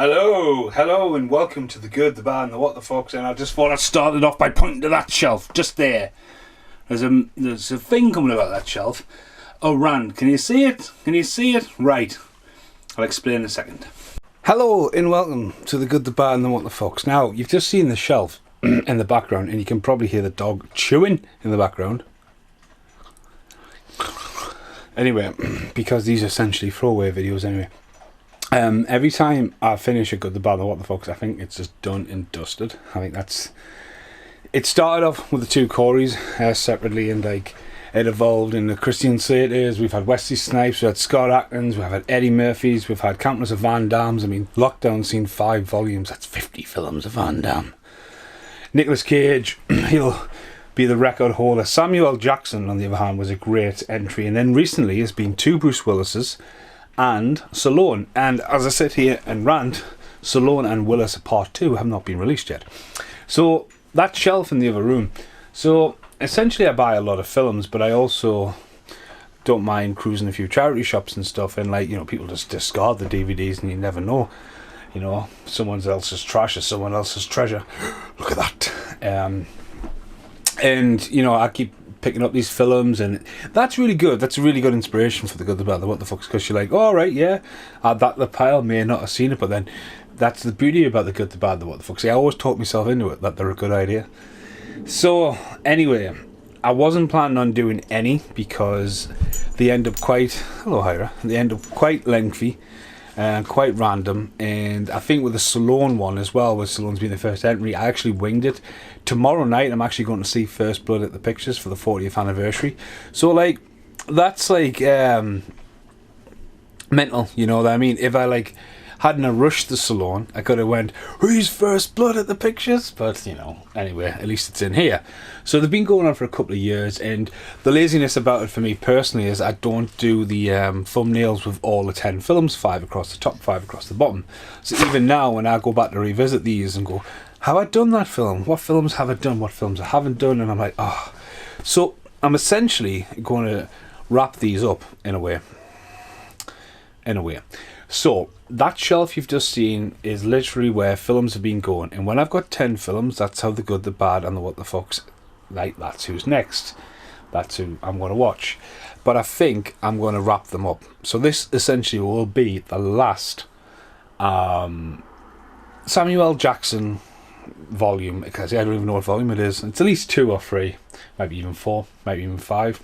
Hello, and welcome to the good, the bad, and the what the fucks. And I just thought I'd start it off by pointing to that shelf just there. There's a thing coming about that shelf. Oh, Rand, can you see it? Can you see it? Right. I'll explain in a second. Hello, and welcome to the good, the bad, and the what the fucks. Now, you've just seen the shelf in the background, and you can probably hear the dog chewing in the background. Anyway, because these are essentially throwaway videos anyway. Every time I finish a good, the bad, and what the fucks, I think it's just done and dusted. I think that's... It started off with the two Corys separately, and like it evolved into Christian Slaters. We've had Wesley Snipes, we've had Scott Atkins, we've had Eddie Murphys, we've had countless of Van Dammes. I mean, Lockdown's seen 5 volumes. That's 50 films of Van Damme. Nicolas Cage, he'll be the record holder. Samuel L. Jackson, on the other hand, was a great entry, and then recently has been 2 Bruce Willises and Stallone. And as I sit here and rant, Stallone and Willis Part 2 have not been released yet. So that shelf in the other room. So essentially I buy a lot of films, but I also don't mind cruising a few charity shops and stuff, and like, you know, people just discard the DVDs and you never know, you know, someone else's trash is someone else's treasure. Look at that. And you know, I keep picking up these films, and that's really good. That's a really good inspiration for the good, the bad, the what the fucks, because you're like, all right, yeah, add that to the pile. May not have seen it, but then that's the beauty about the good, the bad, the what the fucks. I always talk myself into it that they're a good idea. So anyway, I wasn't planning on doing any because they end up quite... Hello, Hira. They end up quite lengthy and quite random, and I think with the Stallone one as well, with Stallone's being the first entry, I actually winged it. Tomorrow night I'm actually going to see First Blood at the Pictures for the 40th anniversary, so like that's like mental, you know what I mean? If I like hadn't have rushed the Stallone, I could have went, who's First Blood at the Pictures? But you know, anyway, at least it's in here. So they've been going on for a couple of years, and the laziness about it for me personally is I don't do the thumbnails with all the 10 films, 5 across the top, 5 across the bottom. So even now when I go back to revisit these and go, have I done that film? What films have I done? What films I haven't done? And I'm like, oh. So I'm essentially going to wrap these up in a way. So that shelf you've just seen is literally where films have been going, and when I've got 10 films, that's how the good, the bad, and the what the fucks, like, that's who's next. That's who I'm going to watch. But I think I'm going to wrap them up. So this essentially will be the last Samuel L. Jackson volume, because I don't even know what volume it is. It's at least 2 or 3, maybe even 4, maybe even 5.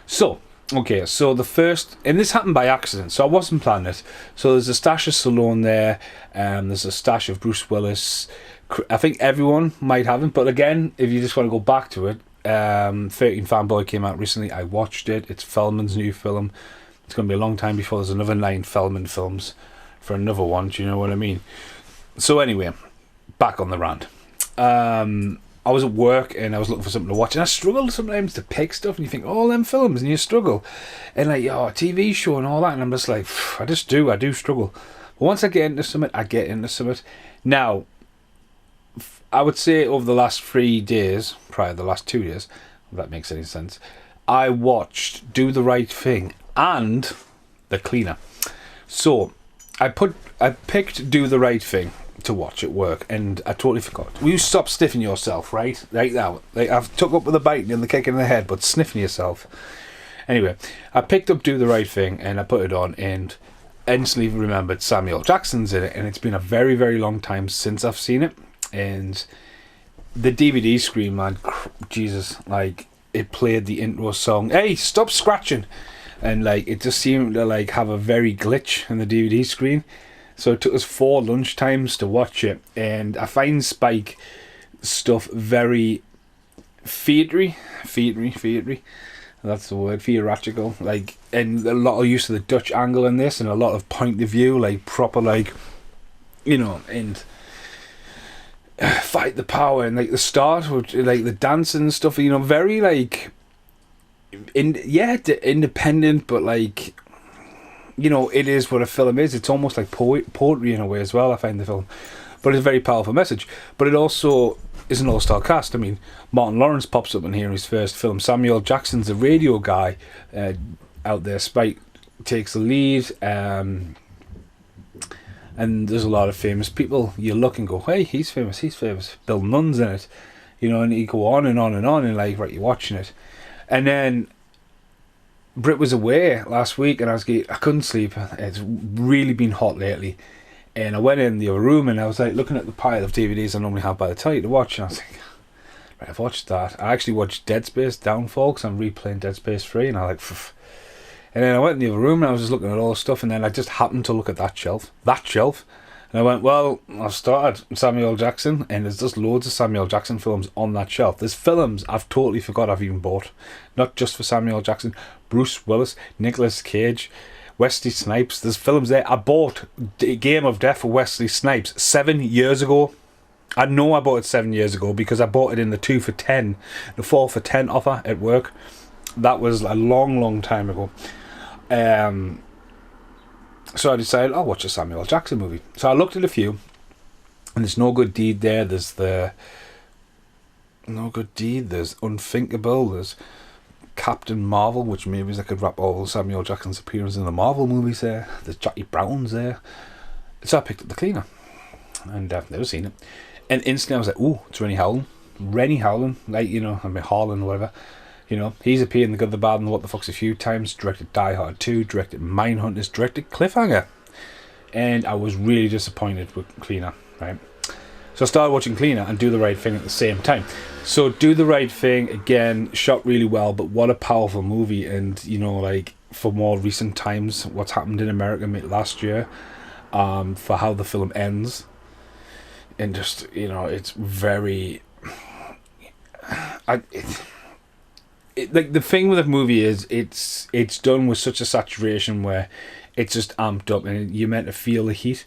So okay, so the first, and this happened by accident, so I wasn't planning it. So there's a stash of Stallone there, there's a stash of Bruce Willis. I think everyone might have him, but again, if you just want to go back to it, 13 Fanboy came out recently. I watched it. It's Feldman's new film. It's going to be a long time before there's another 9 Feldman films for another one. Do you know what I mean? So anyway, back on the rant. I was at work and I was looking for something to watch, and I struggled sometimes to pick stuff, and you think, all them films, and you struggle, and like, a TV show and all that, and I'm just like, I do struggle. But once I get into something, I get into something. Now, I would say over the last 3 days, prior to the last 2 days, if that makes any sense, I watched Do the Right Thing and The Cleaner. So I picked Do the Right Thing to watch at work, and I totally forgot. Will you stop sniffing yourself, right? Like that. Like I've took up with a bite and the kick in the head, but sniffing yourself. Anyway, I picked up Do the Right Thing and I put it on, and instantly remembered Samuel Jackson's in it, and it's been a very, very long time since I've seen it. And the DVD screen, man, Jesus, like it played the intro song. Hey, stop scratching! And like it just seemed to like have a very glitch in the DVD screen. So it took us 4 lunchtimes to watch it, and I find Spike stuff very theatery. That's the word, theatrical. Like, and a lot of use of the Dutch angle in this, and a lot of point of view, like proper, like, you know, and fight the power, and like the start, which, like the dancing and stuff, you know, very like, independent, but like, you know, it is what a film is. It's almost like poetry in a way as well, I find the film. But it's a very powerful message. But it also is an all-star cast. I mean, Martin Lawrence pops up in here in his first film. Samuel Jackson's a radio guy out there. Spike takes the lead. and there's a lot of famous people. You look and go, hey, he's famous, he's famous. Bill Nunn's in it, you know, and you go on and on and on, and like, right, you're watching it. And then Brit was away last week, and I couldn't sleep. It's really been hot lately. And I went in the other room, and I was like looking at the pile of DVDs I normally have by the telly to watch, and I was like, right, I've watched that. I actually watched Dead Space Downfall, because I'm replaying Dead Space 3, and I like, pff. And then I went in the other room, and I was just looking at all the stuff, and then I just happened to look at that shelf, and I went, well, I've started Samuel L. Jackson, and there's just loads of Samuel L. Jackson films on that shelf. There's films I've totally forgot I've even bought, not just for Samuel L. Jackson, Bruce Willis, Nicolas Cage, Wesley Snipes. There's films there. I bought Game of Death for Wesley Snipes 7 years ago. I know I bought it 7 years ago because I bought it in the 2 for 10, the 4 for 10 offer at work. That was a long time ago. So I decided I'll watch a Samuel L. Jackson movie. So I looked at a few, and there's No Good Deed there. There's the No Good Deed. There's Unthinkable. There's Captain Marvel, which maybe I could wrap all Samuel L. Jackson's appearances in the Marvel movies there. There's Jackie Brown's there. So I picked up The Cleaner, and I've never seen it. And instantly I was like, ooh, it's Rennie Howland. Rennie Howland, like, you know, I mean, Harlan or whatever. You know, he's appeared in The Good, the Bad, and the What the Fuck's a few times, directed Die Hard 2, directed Mindhunters, directed Cliffhanger. And I was really disappointed with Cleaner, right? So I started watching Cleaner and Do the Right Thing at the same time. So Do the Right Thing, again, shot really well, but what a powerful movie. And, you know, like, for more recent times, what's happened in America last year, for how the film ends. And just, you know, it's very... like the thing with the movie is it's done with such a saturation where it's just amped up and you're meant to feel the heat,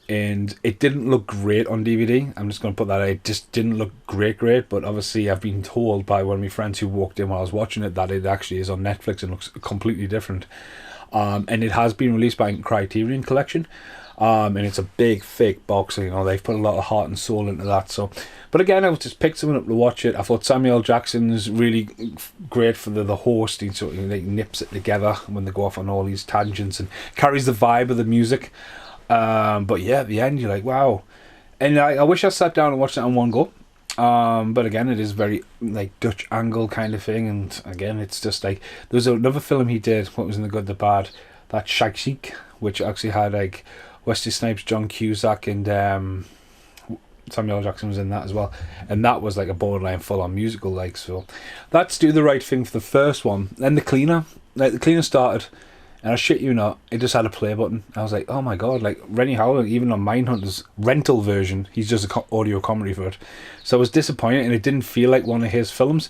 and it didn't look great on DVD. I'm just going to put that out. It just didn't look great, but obviously I've been told by one of my friends who walked in while I was watching it that it actually is on Netflix and looks completely different. And it has been released by Criterion Collection. And it's a big, thick box, you know, they've put a lot of heart and soul into that. So, but again, I just picked someone up to watch it. I thought Samuel L. Jackson is really great for the host. He sort of like nips it together when they go off on all these tangents and carries the vibe of the music. But yeah, at the end, you're like, wow. And I wish I sat down and watched it in one go. But again, it is very like Dutch angle kind of thing. And again, it's just like, there was another film he did, what was in The Good, the Bad, that Shag Chic, which actually had like Wesley Snipes, John Cusack, and Samuel L. Jackson was in that as well, and that was like a borderline full-on musical. Like, so that's Do the Right Thing for the first one. Then The Cleaner, like The Cleaner started, and I shit you not, it just had a play button. I was like, oh my god, like Rennie Howland, even on Mindhunter's rental version, he's just a audio comedy for it. So I was disappointed, and it didn't feel like one of his films.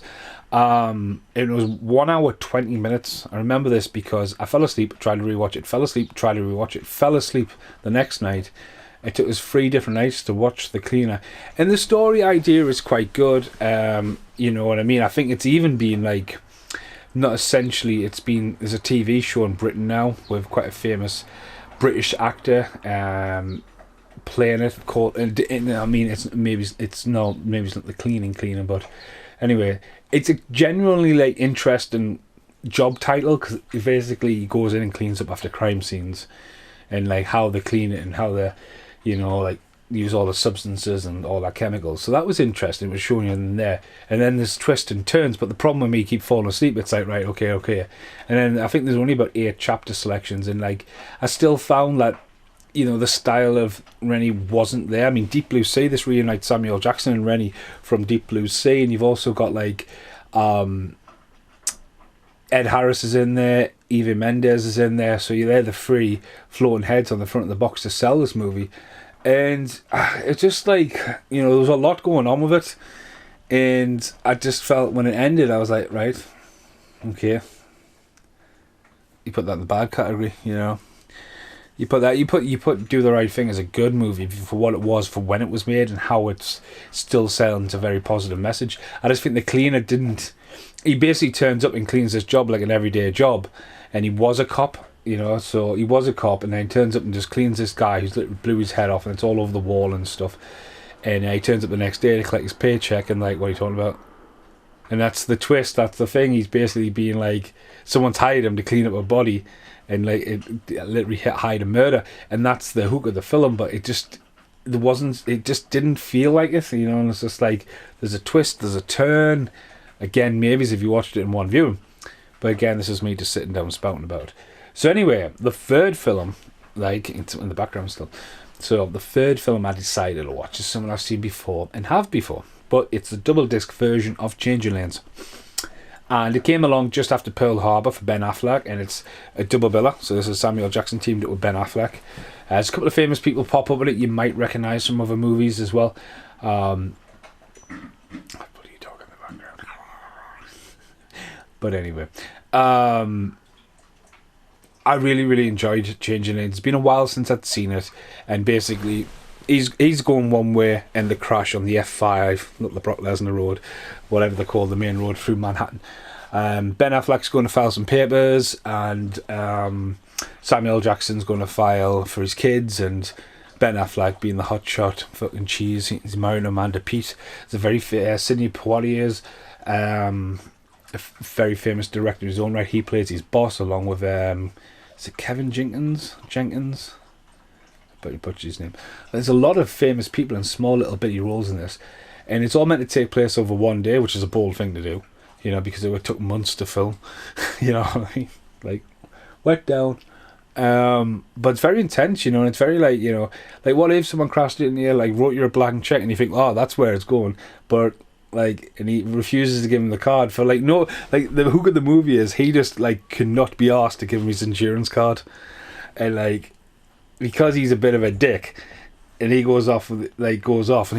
It was 1 hour 20 minutes. I remember this because I fell asleep, tried to rewatch it, fell asleep, tried to rewatch it, fell asleep the next night. It took us 3 different nights to watch The Cleaner, and the story idea is quite good. You know what I mean? I think it's even been like, not essentially, there's a TV show in Britain now with quite a famous British actor playing it called, and I mean, maybe it's not The Cleaner, but anyway, it's a genuinely like interesting job title because it basically goes in and cleans up after crime scenes, and like how they clean it and how they, you know, like use all the substances and all that chemicals. So that was interesting. It was showing you in there, and then there's twists and turns. But the problem with me keep falling asleep. It's like, right, okay, and then I think there's only about 8 chapter selections, and like I still found that, you know, the style of Rennie wasn't there. I mean, Deep Blue Sea, this reunites Samuel L. Jackson and Rennie from Deep Blue Sea, and you've also got like Ed Harris is in there, Eva Mendes is in there, so they're the 3 floating heads on the front of the box to sell this movie. And it's just like, you know, there was a lot going on with it, and I just felt when it ended, I was like, right, okay, you put that in the bad category, you know. You put Do the Right Thing as a good movie for what it was, for when it was made, and how it's still selling a very positive message. I just think The Cleaner didn't. He basically turns up and cleans his job like an everyday job, and he was a cop, you know. So he was a cop, and then he turns up and just cleans this guy who's literally blew his head off, and it's all over the wall and stuff. And he turns up the next day to collect his paycheck, and like, what are you talking about? And that's the twist. That's the thing. He's basically being like, someone's hired him to clean up a body, and like it literally hide a murder. And that's the hook of the film. But it just it just didn't feel like it. You know, and it's just like there's a twist, there's a turn. Again, maybe if you watched it in one viewing. But again, this is me just sitting down spouting about. So anyway, the third film, like it's in the background still. So the third film I decided to watch is something I've seen before and have before. But it's the double disc version of Changing Lanes. And it came along just after Pearl Harbor for Ben Affleck, and it's a double biller. So this is Samuel Jackson teamed up with Ben Affleck. There's a couple of famous people pop up in it. You might recognise some other movies as well. What are you talking in the background? But anyway, I really, really enjoyed Changing Lanes. It's been a while since I'd seen it, and basically he's going one way and the crash on the F5, not the Brock Lesnar road, whatever they call the main road through Manhattan. Ben Affleck's going to file some papers, and Samuel Jackson's going to file for his kids, and Ben Affleck being the hotshot fucking cheese, he's married Amanda Peet. It's a very Sidney Poitier's a very famous director in his own right. He plays his boss along with is it Kevin Jenkins? But he butchered his name. There's a lot of famous people in small little bitty roles in this, and it's all meant to take place over one day, which is a bold thing to do, you know, because it took months to film, you know, like wet down. But it's very intense, you know, and it's very like, you know, like what if someone crashed it in the air, like wrote you a blank check, and you think, oh, that's where it's going, but like, and he refuses to give him the card for like no, like the hook of the movie is he just like cannot be asked to give him his insurance card, and like because he's a bit of a dick, and he goes off and he goes off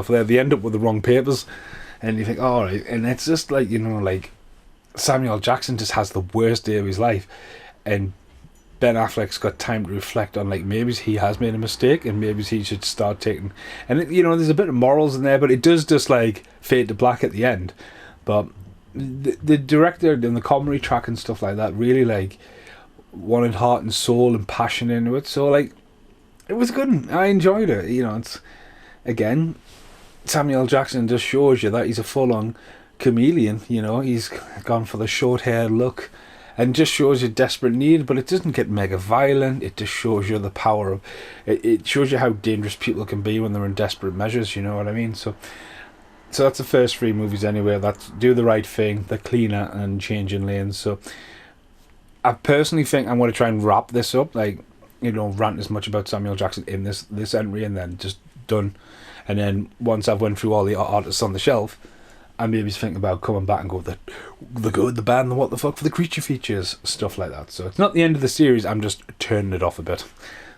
there, they end up with the wrong papers, and you think, all right, and it's just like, you know, like Samuel Jackson just has the worst day of his life, and Ben Affleck's got time to reflect on, like, maybe he has made a mistake and maybe he should start taking, and it, you know, there's a bit of morals in there, but it does just like fade to black at the end. But the director and the comedy track and stuff like that really like wanted heart and soul and passion into it, so like it was good. I enjoyed it. You know, it's again, Samuel Jackson just shows you that he's a full-on chameleon. You know, he's gone for the short hair look, and just shows you desperate need, but it doesn't get mega violent. It just shows you the power of it. It shows you how dangerous people can be when they're in desperate measures. You know what I mean? So that's the first three movies anyway. That's Do the Right Thing, The Cleaner, and Changing Lanes. So I personally think I'm going to try and wrap this up, like, you know, rant as much about Samuel Jackson in this entry, and then just done. And then once I've went through all the artists on the shelf, I maybe think about coming back and go the good, the bad, and the what the fuck for the creature features, stuff like that. So it's not the end of the series, I'm just turning it off a bit.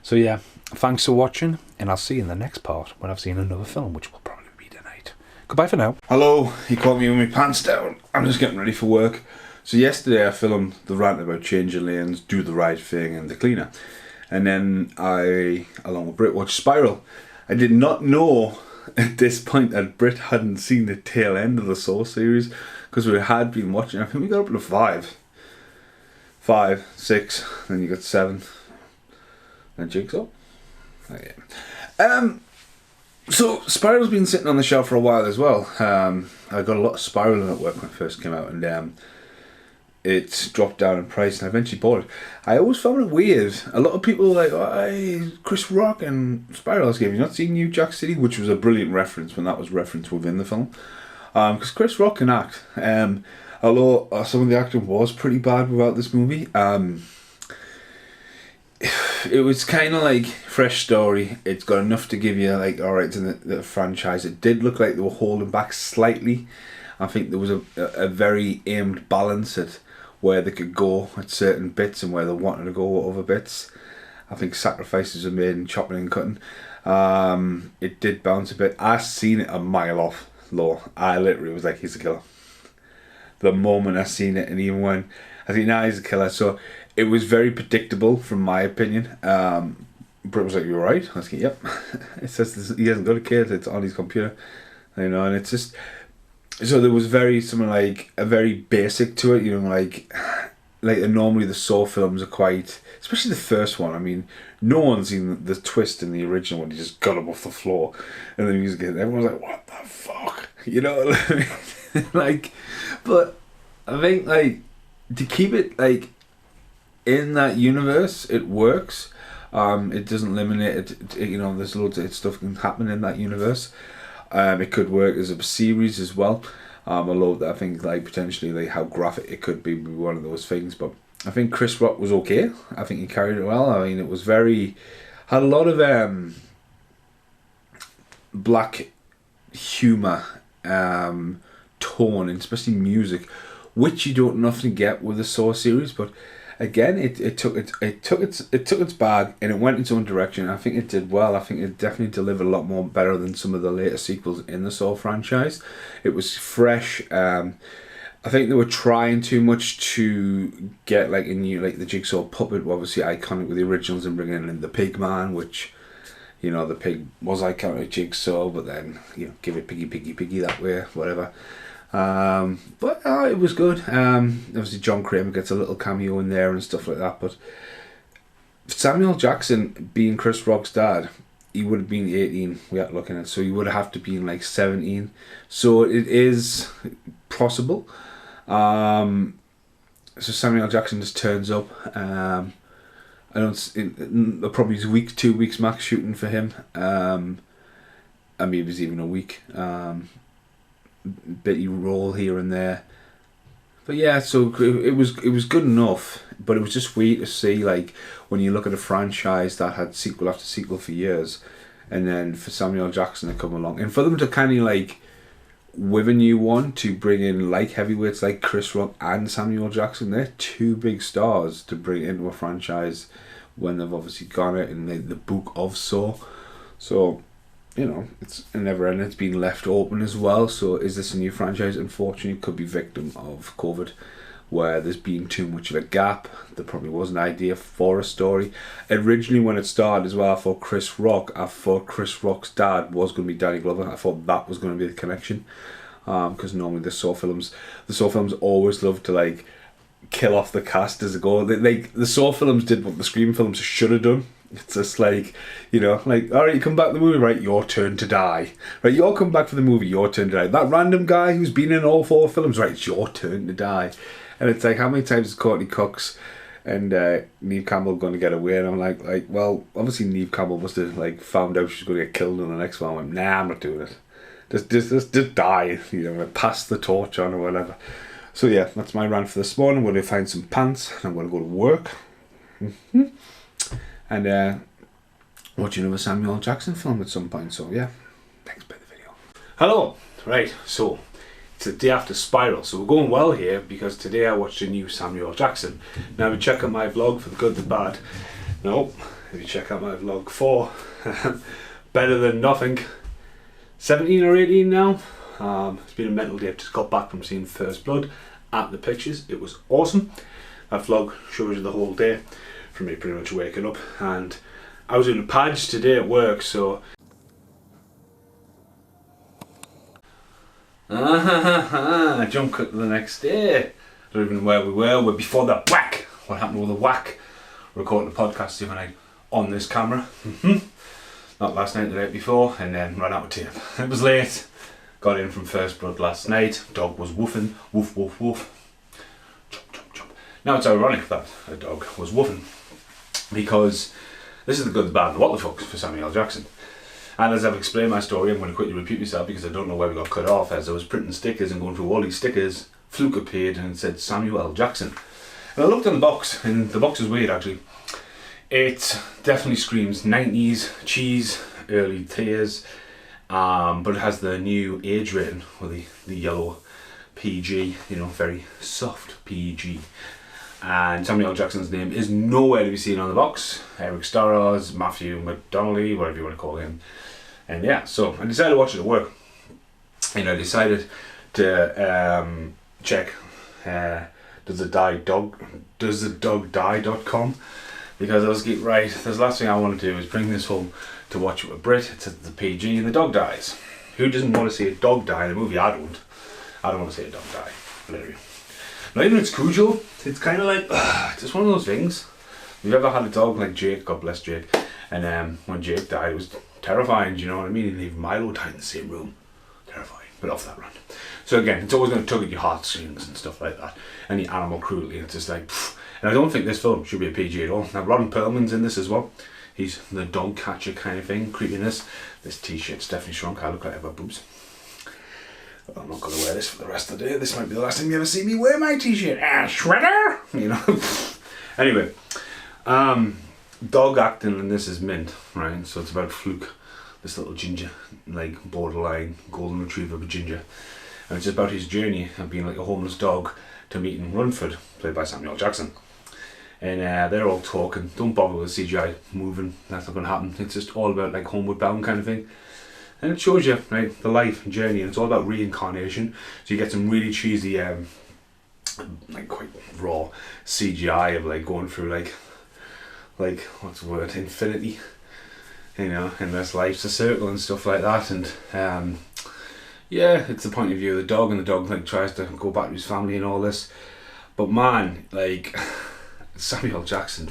So yeah, thanks for watching, and I'll see you in the next part when I've seen another film, which will probably be tonight. Goodbye for now. Hello, you caught me with my pants down. I'm just getting ready for work. So yesterday I filmed the rant about Changing Lanes, Do the Right Thing, and The Cleaner. And then I, along with Brit, watched Spiral. I did not know at this point that Brit hadn't seen the tail end of the Saw series, because we had been watching. I think we got up to 5, 6, then you got 7, then Jigsaw. Oh, yeah. So Spiral's been sitting on the shelf for a while as well. I got a lot of Spiral in at work when it first came out, and it's dropped down in price, and I eventually bought it. I always found it weird. A lot of people were like, oh, hey, Chris Rock and Spiral. Have you not seen New Jack City? Which was a brilliant reference when that was referenced within the film. Because Chris Rock can act. Although some of the acting was pretty bad without this movie. It was kind of like fresh story. It's got enough to give you like, alright, to the franchise. It did look like they were holding back slightly. I think there was a very aimed balance at where they could go at certain bits and where they wanted to go at other bits. I think sacrifices were made in chopping and cutting. It did bounce a bit. I seen it a mile off low. I literally was like, he's a killer. The moment I seen it, and even when I think now he's a killer. So it was very predictable from my opinion. Brit was like, "You alright?" I was like, "Yep." It says he hasn't got a kid. It's on his computer, you know, and it's just. So there was something like a very basic to it, you know, like normally the Saw films are quite, especially the first one. I mean, no one's seen the twist in the original when he just got him off the floor, and the music hit. Everyone was like, "What the fuck?" You know what I mean? like, but I think like to keep it like in that universe, it works. It doesn't eliminate it. You know, there's loads of stuff can happen in that universe. It could work as a series as well. Although I think like potentially like how graphic it could be one of those things. But I think Chris Rock was okay. I think he carried it well. I mean, it was had a lot of black humor tone, and especially music, which you don't often get with the Saw series. But again, it took its bag and it went its own direction. I think it did well. I think it definitely delivered a lot more better than some of the later sequels in the Saw franchise. It was fresh. I think they were trying too much to get like a new, like the Jigsaw puppet, obviously iconic with the originals, and bringing in the Pig Man, which, you know, the pig was iconic with Jigsaw, but then, you know, give it piggy that way, whatever. But it was good. Obviously John Kramer gets a little cameo in there and stuff like that, but Samuel Jackson being Chris Rock's dad, he would have been 18, we are looking at, so he would have to be like 17. So it is possible. So Samuel Jackson just turns up. I don't. Probably 2 weeks max shooting for him. I mean, it was even a week. Bitty roll here and there. But yeah, so it was good enough. But it was just weird to see, like, when you look at a franchise that had sequel after sequel for years, and then for Samuel Jackson to come along, and for them to kind of like with a new one to bring in like heavyweights like Chris Rock and Samuel Jackson. They're two big stars to bring into a franchise when they've obviously got it in the book of Saw. So, you know, it's never ending. It's been left open as well. So is this a new franchise? Unfortunately, it could be victim of COVID, where there's been too much of a gap. There probably was an idea for a story. Originally when it started as well, I thought Chris Rock's dad was going to be Danny Glover. I thought that was going to be the connection. Because normally the Saw films always love to like kill off the cast as they go. The Saw films did what the Scream films should have done. It's just like, you know, like, alright, you come back to the movie, right, your turn to die. Right, you all come back for the movie, your turn to die. That random guy who's been in all 4 films, right, it's your turn to die. And it's like, how many times is Courtney Cox and Neve Campbell going to get away? And I'm like, well, obviously Neve Campbell must have like found out she's going to get killed in the next one. I went, nah, I'm not doing it. Just die, you know, pass the torch on or whatever. So yeah, that's my rant for this morning. I'm going to find some pants and I'm going to go to work. And watch another Samuel Jackson film at some point. So yeah, thanks for the video. Hello. Right, so it's the day after Spiral, so we're going well here because today I watched a new Samuel Jackson. Now if you check out my vlog for the good, the bad, no, if you check out my vlog for better than nothing, 17 or 18 now. It's been a mental day. I've just got back from seeing First Blood at the Pictures. It was awesome. That vlog shows you the whole day from me pretty much waking up, and I was in a pads today at work, so jump cut to the next day. I don't even know where we were. We're before the whack. What happened with the whack? Recording the podcast the other night on this camera. Not last night, the night before, and then ran out of tape. It was late. Got in from First Blood last night. Dog was woofing. Woof, woof, woof. Chomp, chomp, chomp. Now it's ironic that a dog was woofing, because this is the good, the bad, and what the fuck for Samuel Jackson. And as I've explained my story, I'm going to quickly repeat myself because I don't know where we got cut off. As I was printing stickers and going through all these stickers, Fluke appeared and it said Samuel Jackson. And I looked in the box, and the box is weird actually. It definitely screams 90s cheese, early tears, but it has the new age rating with the yellow PG, you know, very soft PG. And Samuel Jackson's name is nowhere to be seen on the box. Eric Starr's, Matthew McDonnelly, whatever you want to call him. And yeah, so I decided to watch it at work. And I decided to check does the dog die.com, because I was like, right, the last thing I want to do is bring this home to watch it with Brit. It's at the PG and the dog dies. Who doesn't want to see a dog die in a movie? I don't want to see a dog die, literally. Not even it's crucial. It's kind of like just one of those things. If you've ever had a dog like Jake, God bless Jake, and when Jake died, it was terrifying. Do you know what I mean? And even Milo died in the same room, terrifying. but off that run. So again, it's always going to tug at your heartstrings and stuff like that. Any animal cruelty, it's just like, pfft. And I don't think this film should be a PG at all. Now Ron Perlman's in this as well. He's the dog catcher kind of thing, creepiness. This t-shirt's definitely shrunk. I look like I've got boobs. But I'm not going to wear this for the rest of the day. This might be the last time you ever see me wear my t-shirt. Shredder! You know. Anyway, dog acting in this is mint, right? So it's about Fluke, this little ginger, like borderline golden retriever but ginger. And it's about his journey of being like a homeless dog to meeting Runford, played by Samuel L. Jackson. And they're all talking, don't bother with CGI moving, that's not going to happen. It's just all about like homeward bound kind of thing. And it shows you, right, the life and journey, and it's all about reincarnation. So you get some really cheesy, like quite raw CGI of like going through like what's the word, infinity, you know, and this life's a circle and stuff like that. And yeah, it's the point of view of the dog, and the dog like tries to go back to his family and all this. But man, like Samuel Jackson,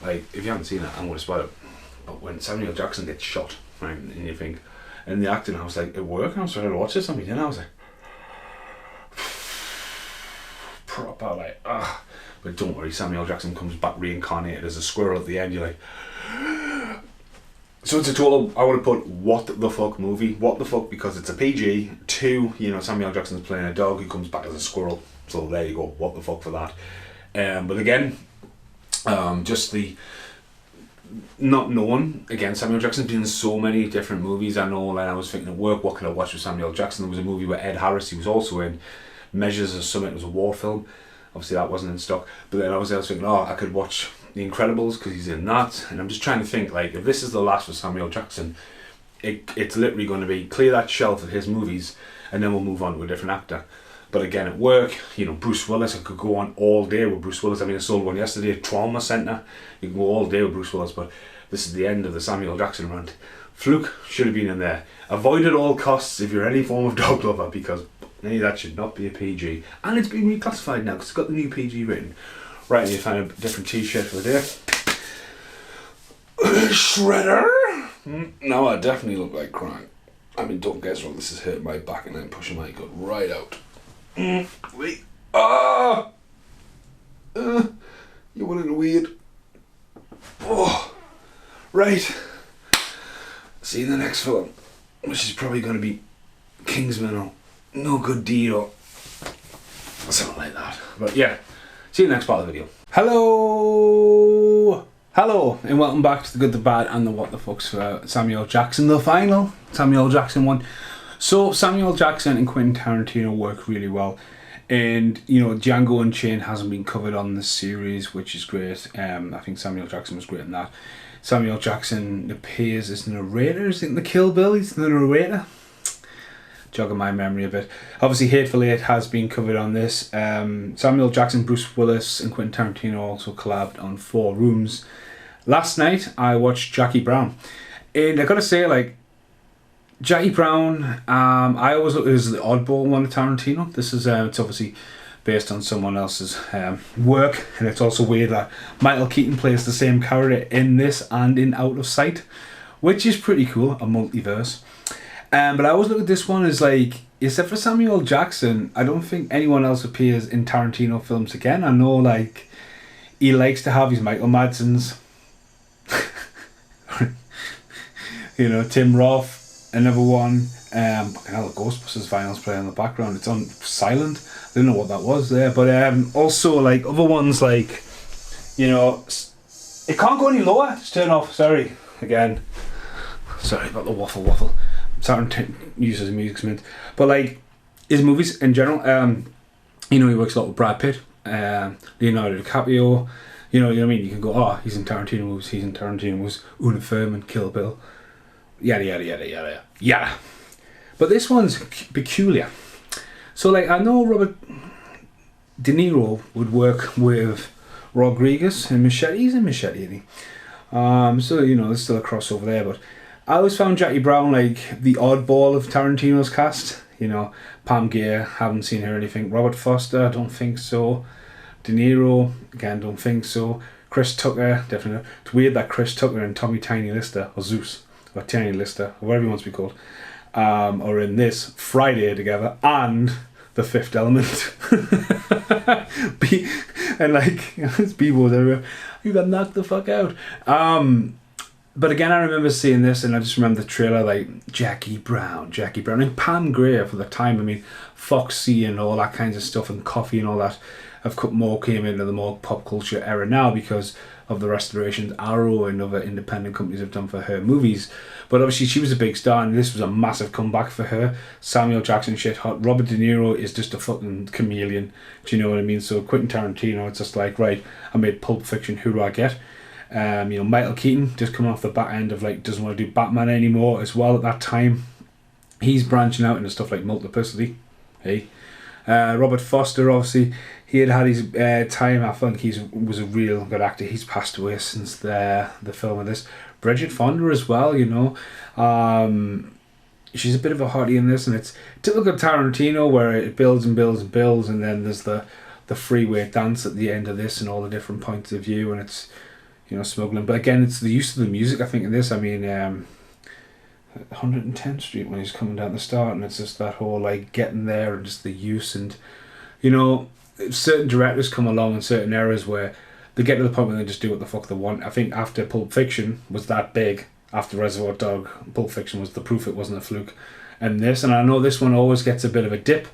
like if you haven't seen it, I'm going to spoil it. But when Samuel Jackson gets shot, right, and you think, and the acting, I was like, it worked. And I was trying to watch this, and I was like, proper like, ah. But don't worry, Samuel Jackson comes back reincarnated as a squirrel at the end. You're like, so it's a total, I would have put what the fuck movie. What the fuck, because it's a PG. 2, you know, Samuel Jackson's playing a dog who comes back as a squirrel. So there you go, what the fuck for that. But again, just the not knowing, again, Samuel Jackson's been in so many different movies. I know, and I was thinking at work, what could I watch with Samuel Jackson? There was a movie where Ed Harris, he was also in Measures of Summit. It was a war film. Obviously that wasn't in stock. But then I was thinking, oh, I could watch The Incredibles because he's in that. And I'm just trying to think, like, if this is the last for Samuel Jackson, it's literally going to be clear that shelf of his movies and then we'll move on to a different actor. But again, at work, you know, Bruce Willis, I could go on all day with Bruce Willis. I mean, I sold one yesterday at Trauma Centre. You can go all day with Bruce Willis, but this is the end of the Samuel Jackson rant. Fluke should have been in there. Avoid at all costs if you're any form of dog lover, because that should not be a PG. And it's been reclassified now because it's got the new PG written. Right, and you find a different t-shirt for the day. Shredder! No, I definitely look like crying. I mean, don't guess wrong, this is hurting my back and I'm pushing my gut right out. Wait. Ah! You're winning weird. Oh! Right. See you in the next film, which is probably going to be Kingsman or No Good Deed or something like that. But yeah, see you in the next part of the video. Hello! Hello, and welcome back to The Good, The Bad, and The What The Fucks for Samuel Jackson, the final Samuel Jackson one. So Samuel Jackson and Quentin Tarantino work really well, and you know, Django Unchained hasn't been covered on this series, which is great. I think Samuel Jackson was great in that. Samuel Jackson appears as narrator, is it in the Kill Bill? He's the narrator. Jogging my memory a bit. Obviously, Hateful Eight has been covered on this. Samuel Jackson, Bruce Willis, and Quentin Tarantino also collabed on 4 Rooms. Last night, I watched Jackie Brown, and I gotta say, like, Jackie Brown, I always look at it as the oddball one of Tarantino. This is it's obviously based on someone else's work, and it's also weird that Michael Keaton plays the same character in this and in Out of Sight, which is pretty cool, a multiverse. But I always look at this one as like, except for Samuel Jackson, I don't think anyone else appears in Tarantino films again. I know, like, he likes to have his Michael Madsen's, you know, Tim Roth, another one. Hell, Ghostbusters vinyls playing in the background. It's on silent. I didn't know what that was there. But also, like, other ones, like, you know, it can't go any lower. Just turn off. Sorry. Again. Sorry about the waffle. Tarantino uses music mint. But, like, his movies in general, you know, he works a lot with Brad Pitt, Leonardo DiCaprio. You know what I mean? You can go, oh, he's in Tarantino movies, Una Thurman, Kill Bill, yada yada yada yada yada. But this one's peculiar. So, like, I know Robert De Niro would work with Rodriguez and Machete. He's in Machete, isn't he? So, you know, there's still a crossover there. But I always found Jackie Brown like the oddball of Tarantino's cast. You know, Pam Grier, haven't seen her or anything. Robert Foster, I don't think so. De Niro, again, don't think so. Chris Tucker, definitely not. It's weird that Chris Tucker and Tommy Tiny Lister, or Zeus, or Tiny Lister, or whatever he wants to be called, are in this Friday together, and The Fifth Element. And like, it's Bebo's everywhere. You got knocked the fuck out. But again, I remember seeing this, and I just remember the trailer, like Jackie Brown, and Pam Grier for the time. I mean, Foxy and all that kinds of stuff, and Coffee and all that, more came into the more pop culture era now because of the restorations Arrow and other independent companies have done for her movies. But obviously, she was a big star, and this was a massive comeback for her. Samuel Jackson, shit hot. Robert De Niro is just a fucking chameleon. Do you know what I mean? So Quentin Tarantino, it's just like, right, I made Pulp Fiction. Who do I get? Michael Keaton just coming off the back end of like doesn't want to do Batman anymore as well at that time. He's branching out into stuff like Multiplicity. Hey, Robert Foster, obviously he had his time. I think he was a real good actor. He's passed away since the film of this. Bridget Fonda as well, you know. She's a bit of a hottie in this, and it's typical Tarantino where it builds and builds and builds, and then there's the freeway dance at the end of this and all the different points of view, and it's, you know, smuggling. But again, it's the use of the music, I think, in this. I mean, 110th Street when he's coming down the start, and it's just that whole, like, getting there and just the use. And, you know, certain directors come along in certain eras where they get to the point where they just do what the fuck they want. I think after Pulp Fiction was that big, after Reservoir Dog, Pulp Fiction was the proof it wasn't a fluke. And I know this one always gets a bit of a dip,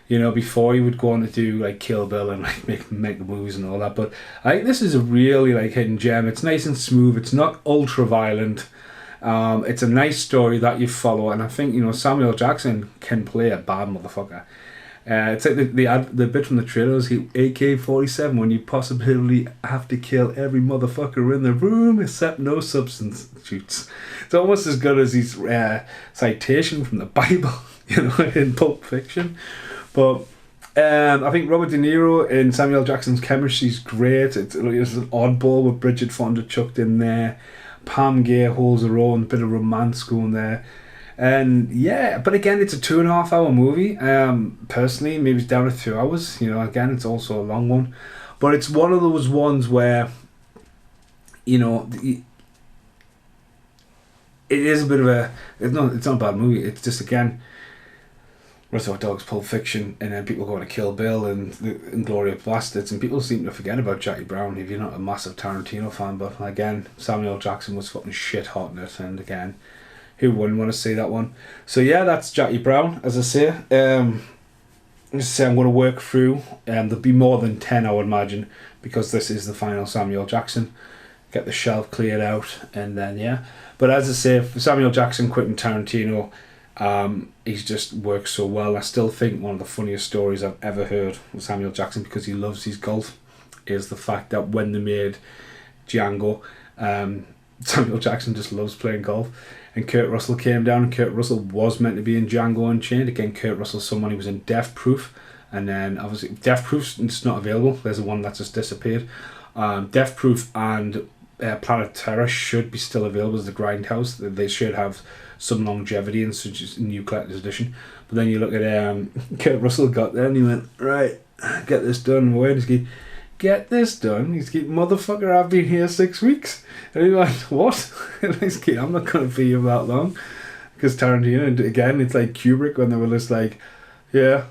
you know, before he would go on to do like Kill Bill and like make the movies and all that. But I think this is a really like hidden gem. It's nice and smooth. It's not ultra violent. It's a nice story that you follow, and I think, you know, Samuel Jackson can play a bad motherfucker. It's like the bit from the trailers, AK-47, when you possibly have to kill every motherfucker in the room except no substance shoots. It's almost as good as his citation from the Bible, you know, in Pulp Fiction. But I think Robert De Niro and Samuel Jackson's chemistry is great. It's an oddball with Bridget Fonda chucked in there. Pam Grier holds her own, bit of romance going there. And yeah, but again, it's a 2.5 hour movie. Personally, maybe it's down to 2 hours. You know, again, it's also a long one. But it's one of those ones where, you know, it is a bit of a... It's not a bad movie. It's just, again... Reservoir Dogs, Pulp Fiction, and then people go to Kill Bill and Inglourious Bastards, and people seem to forget about Jackie Brown if you're not a massive Tarantino fan. But again, Samuel Jackson was fucking shit hot in it, and again, who wouldn't want to see that one? So yeah, that's Jackie Brown. As I say, I'm going to work through. There'll be more than 10, I would imagine, because this is the final Samuel Jackson. Get the shelf cleared out, and then yeah. But as I say, for Samuel Jackson, Quentin Tarantino. He's just works so well. I still think one of the funniest stories I've ever heard with Samuel Jackson, because he loves his golf, is the fact that when they made Django, Samuel Jackson just loves playing golf, and Kurt Russell came down, and Kurt Russell was meant to be in Django Unchained. Again, Kurt Russell's someone who was in Death Proof, and then obviously Death Proof's not available. There's the one that's just disappeared. Death Proof and Planet Terror should be still available as the Grindhouse. They should have some longevity in such as new collector's edition. But then you look at Kurt Russell got there and he went, right, get this done. Where does he get this done? He's like, motherfucker, I've been here 6 weeks. And he went, what? And he's like, I'm not going to be here that long. Because Tarantino, and again, it's like Kubrick when they were just like, yeah,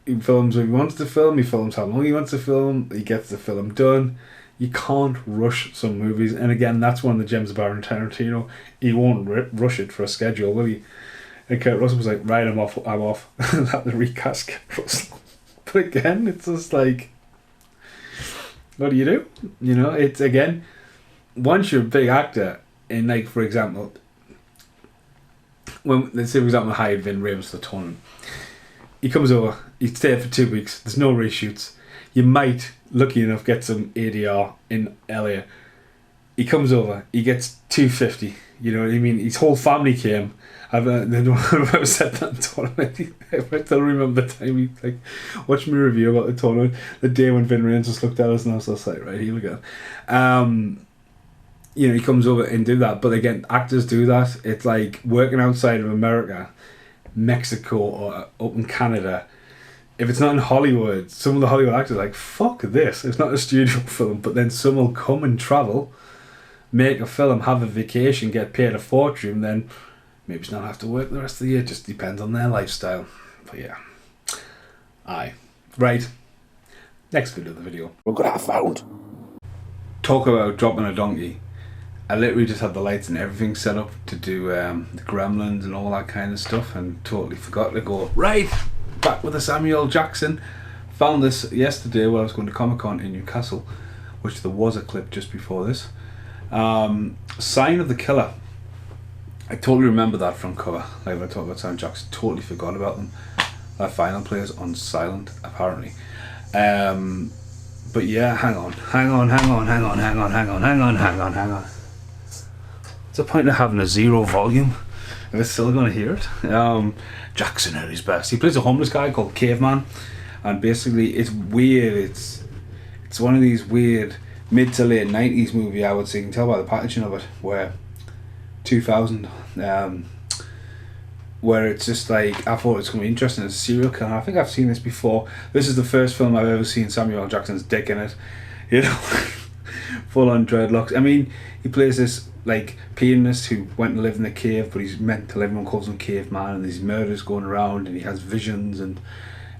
he films what he wants to film, he films how long he wants to film, he gets the film done. You can't rush some movies, and again, that's one of the gems about Tarantino. He won't rush it for a schedule, will he? And Kurt Russell was like, right, I'm off. That the recast Kurt Russell. But again, it's just like, what do? You know, it's again, once you're a big actor, and like for example, when let's say for example, hired Vin Rames for the tournament, he comes over, he stays for 2 weeks. There's no reshoots. You might, lucky enough, get some ADR in LA. He comes over, he gets $250. You know what I mean? His whole family came. I've never said that in the tournament. I still remember the time he like watched me review about the tournament the day when Vin Rames just looked at us and I was just like, right, here we go. You know, he comes over and do that. But again, actors do that. It's like working outside of America, Mexico, or up in Canada. If it's not in Hollywood, some of the Hollywood actors are like, fuck this, it's not a studio film. But then some will come and travel, make a film, have a vacation, get paid a fortune, then maybe not have to work the rest of the year. Just depends on their lifestyle. But yeah. Aye. Right. Next bit of the video. Look what I found. Talk about dropping a donkey. I literally just had the lights and everything set up to do the Gremlins and all that kind of stuff, and totally forgot to go, right, back with the Samuel Jackson. Found this yesterday while I was going to Comic-Con in Newcastle, which there was a clip just before this. Sign of the Killer. I totally remember that from cover. Like when I talked about Samuel Jackson, totally forgot about them. That final plays on silent, apparently. But yeah, hang on. What's the point of having a 0 volume if it's still going to hear it? Jackson at his best. He plays a homeless guy called Caveman, and basically it's weird. It's one of these weird mid to late 90s movie, I would say. You can tell by the packaging of it, where 2000, where it's just like, I thought it's going to be interesting as a serial killer. I think I've seen this before. This is the first film I've ever seen Samuel L. Jackson's dick in it, you know. Full on dreadlocks. I mean, he plays this like pianist who went to live in the cave, but he's meant to live. Everyone calls him Caveman, and there's murders going around, and he has visions. And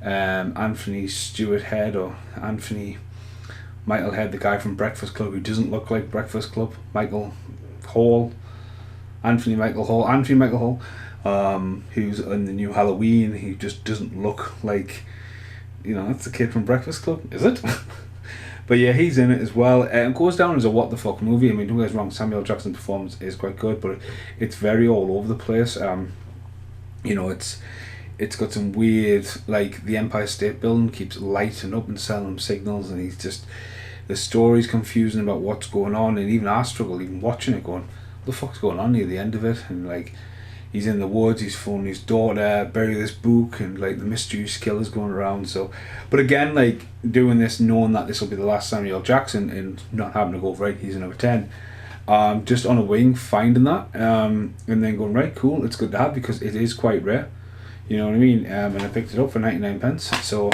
Anthony Stewart Head, or Anthony Michael Head, the guy from Breakfast Club, who doesn't look like Breakfast Club. Anthony Michael Hall, who's in the new Halloween. He just doesn't look like, you know, that's the kid from Breakfast Club, is it? But yeah, he's in it as well. It goes down as a what the fuck movie. I mean, don't get us wrong, Samuel Jackson's performance is quite good, but it's very all over the place. You know, it's got some weird, like the Empire State Building keeps lighting up and selling him signals, and he's just, the story's confusing about what's going on, and even I struggle even watching it, going, what the fuck's going on near the end of it? And like, he's in the woods, he's phoning his daughter, bury this book, and like the mysterious killer's going around. So, but again, like doing this, knowing that this will be the last Samuel Jackson, and not having to go, right, he's a number 10, just on a wing, finding that, and then going, right, cool, it's good to have, because it is quite rare, you know what I mean. And I picked it up for 99 pence, so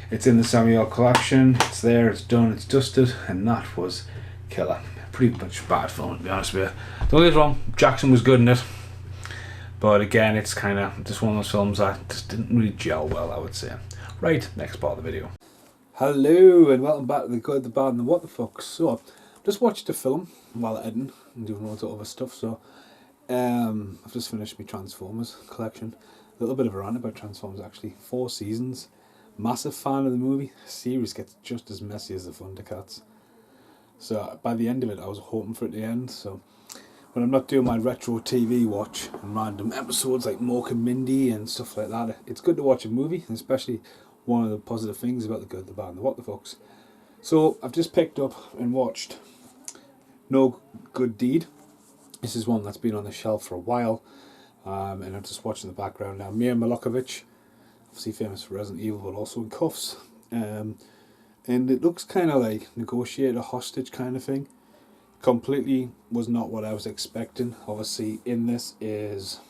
it's in the Samuel collection, it's there, it's done, it's dusted, and that was killer. Pretty much bad film, to be honest with you. Don't get us wrong, Jackson was good in it. But again, it's kind of just one of those films that just didn't really gel well, I would say. Right, next part of the video. Hello, and welcome back to The Good, The Bad, and The What The Fuck. So, I've just watched a film while editing and doing loads of other stuff. So, I've just finished my Transformers collection. A little bit of a rant about Transformers, actually. 4 seasons. Massive fan of the movie. The series gets just as messy as the Thundercats. So, by the end of it, I was hoping for it to end. So, when I'm not doing my retro TV watch and random episodes like Mork and Mindy and stuff like that, it's good to watch a movie, and especially one of the positive things about The Good, The Bad, and The What The Fucks. So I've just picked up and watched No Good Deed. This is one that's been on the shelf for a while, and I'm just watching the background now. Mia Malkovich, obviously famous for Resident Evil, but also in Cuffs. And it looks kind of like negotiate a hostage kind of thing. Completely was not what I was expecting. Obviously in this is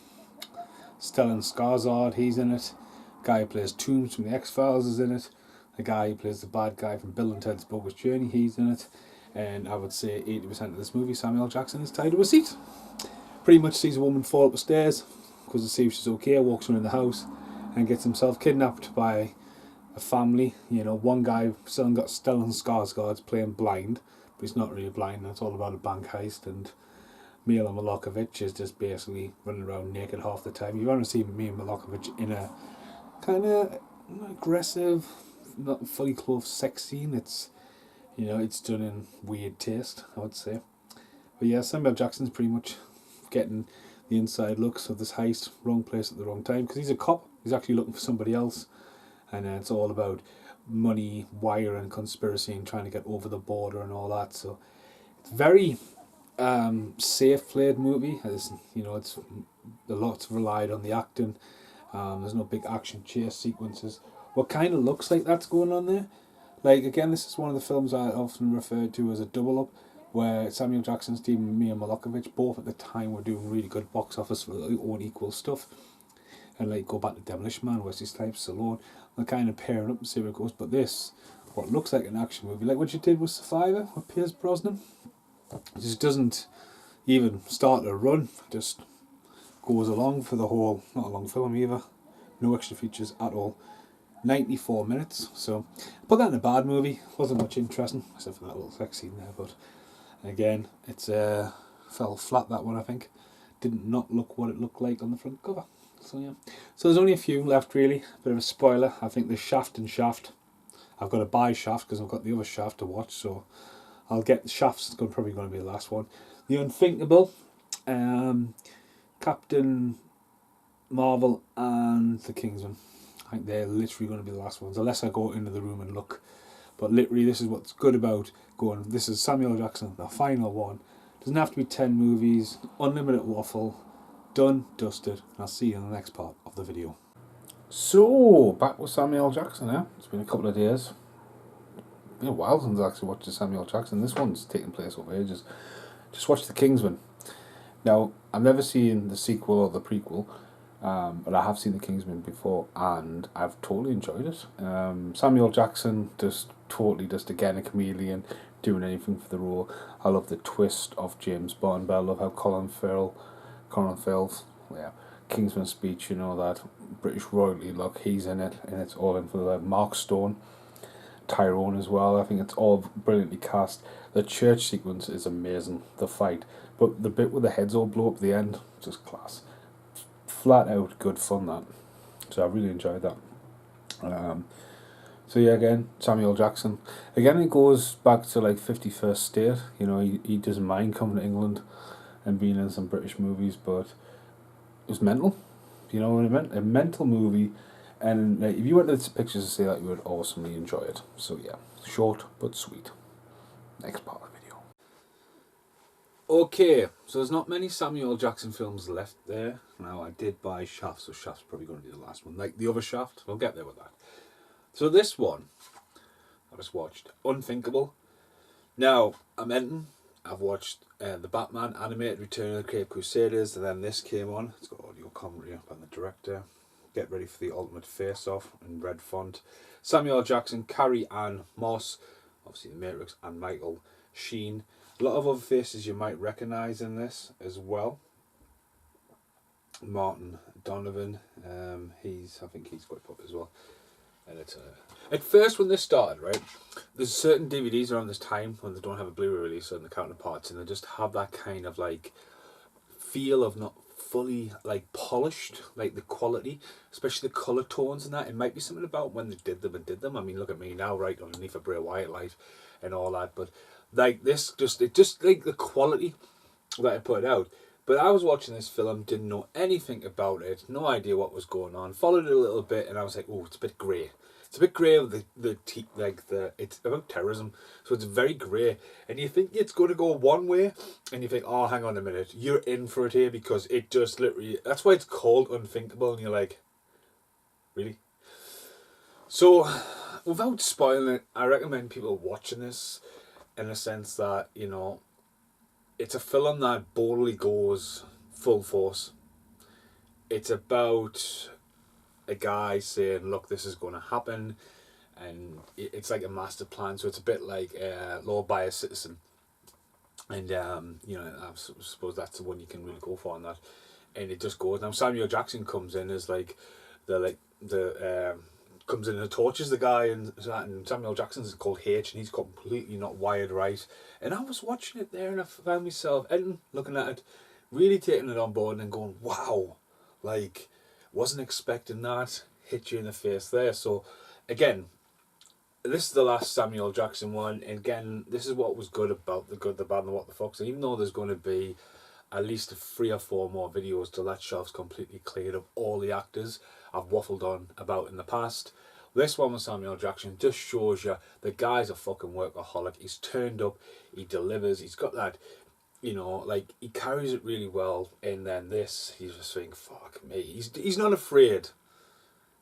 Stellan Skarsgård, he's in it. The guy who plays Toombs from the X-Files is in it. The guy who plays the bad guy from Bill and Ted's Bogus Journey, he's in it. And I would say 80% of this movie, Samuel Jackson is tied to a seat. Pretty much sees a woman fall up the stairs, goes to see if she's okay, walks around the house, and gets himself kidnapped by a family. You know, one guy, Stellan Skarsgård's playing blind, but he's not really blind. It's all about a bank heist, and Mila Malkovich is just basically running around naked half the time. You want to see Mila Malkovich in a kind of aggressive, not fully clothed sex scene. It's, you know, it's done in weird taste, I would say. But yeah, Samuel Jackson's pretty much getting the inside looks of this heist, wrong place at the wrong time, because he's a cop. He's actually looking for somebody else, and it's all about money, wire, and conspiracy, and trying to get over the border and all that. So it's very safe played movie. As you know, it's a lot's relied on the acting. There's no big action chase sequences. What kind of looks like that's going on there? Like, again, this is one of the films I often referred to as a double up, where Samuel Jackson's team and Mia Malkovich both at the time were doing really good box office for their own equal stuff. And like, go back to Demolition Man, Wesley Snipes, Stallone, they're kind of pairing up and see where it goes. But this, what looks like an action movie, like what you did with Survivor with Pierce Brosnan, it just doesn't even start to run, just goes along for the whole, not a long film either, no extra features at all. 94 minutes, so put that in a bad movie. Wasn't much interesting, except for that little sex scene there, but again, it's fell flat, that one, I think. Didn't not look what it looked like on the front cover. So yeah, so there's only a few left really. Bit of a spoiler, I think there's Shaft and Shaft. I've got to buy Shaft because I've got the other Shaft to watch, so I'll get Shaft's probably going to be the last one. The Unthinkable, Captain Marvel and the Kingsman. I think they're literally going to be the last ones, unless I go into the room and look. But literally, this is what's good about going. This is Samuel Jackson, the final one. Doesn't have to be 10 movies, unlimited waffle, done, dusted. And I'll see you in the next part of the video. So, back with Samuel Jackson, eh? It's been a couple of days. Been a while since I actually watched Samuel Jackson. This one's taking place over ages. Just watched The Kingsman. Now, I've never seen the sequel or the prequel, but I have seen The Kingsman before, and I've totally enjoyed it. Samuel Jackson just again a chameleon, doing anything for the role. I love the twist of James Bond, but I love how Colin Firth, yeah, Kingsman speech, you know, that British royalty look, he's in it, and it's all in for the Mark Stone, Tyrone as well. I think it's all brilliantly cast. The church sequence is amazing, the fight, but the bit where the heads all blow up at the end, just class. Flat out good fun, that. So I really enjoyed that. So yeah, again, Samuel Jackson. Again, it goes back to like 51st State. You know, he doesn't mind coming to England and being in some British movies, but it was mental. You know what I meant? A mental movie. And if you went to the pictures to see that, you would awesomely enjoy it. So yeah, short but sweet. Next part of the video. Okay, so there's not many Samuel Jackson films left there. Now, I did buy Shaft, so Shaft's probably going to be the last one. Like the other Shaft, we'll get there with that. So this one, I just watched Unthinkable. Now, I've watched the Batman animated Return of the Cape Crusaders, and then this came on. It's got audio commentary up on the director. Get ready for the ultimate face-off in red font. Samuel Jackson, Carrie-Anne Moss, obviously The Matrix, and Michael Sheen. A lot of other faces you might recognise in this as well. Martin Donovan, I think he's quite popular as well. And it's at first when this started, right, there's certain DVDs around this time when they don't have a Blu-ray release and the counterparts, and they just have that kind of like feel of not fully like polished, like the quality, especially the colour tones and that. It might be something about when they did them. I mean, look at me now, right, underneath a Bray Wyatt light and all that, but like this, it just like the quality that I put out. But I was watching this film, didn't know anything about it, no idea what was going on. Followed it a little bit, and I was like, "Oh, it's a bit grey. It's a bit grey of it's about terrorism, so it's very grey." And you think it's going to go one way, and you think, "Oh, hang on a minute, you're in for it here," because it just literally. That's why it's called Unthinkable, and you're like, "Really?" So, without spoiling it, I recommend people watching this, in the sense that, you know, it's a film that boldly goes full force. It's about a guy saying, look, this is going to happen, and it's like a master plan, so it's a bit like Law by a Citizen. And, you know, I suppose that's the one you can really go for on that. And it just goes. Now, Samuel Jackson comes in as comes in and tortures the guy, and Samuel Jackson's called H, and he's completely not wired right. And I was watching it there, and I found myself looking at it, really taking it on board, and going, wow, like, wasn't expecting that, hit you in the face there. So, again, this is the last Samuel Jackson one, and again, this is what was good about The Good, the Bad, and the What the Fox. And even though there's going to be at least 3 or 4 more videos till that shelf's completely cleared of all the actors I've waffled on about in the past, this one with Samuel Jackson just shows you the guy's a fucking workaholic. He's turned up, he delivers, he's got that, you know, like, he carries it really well. And then this, he's just saying, fuck me, he's not afraid,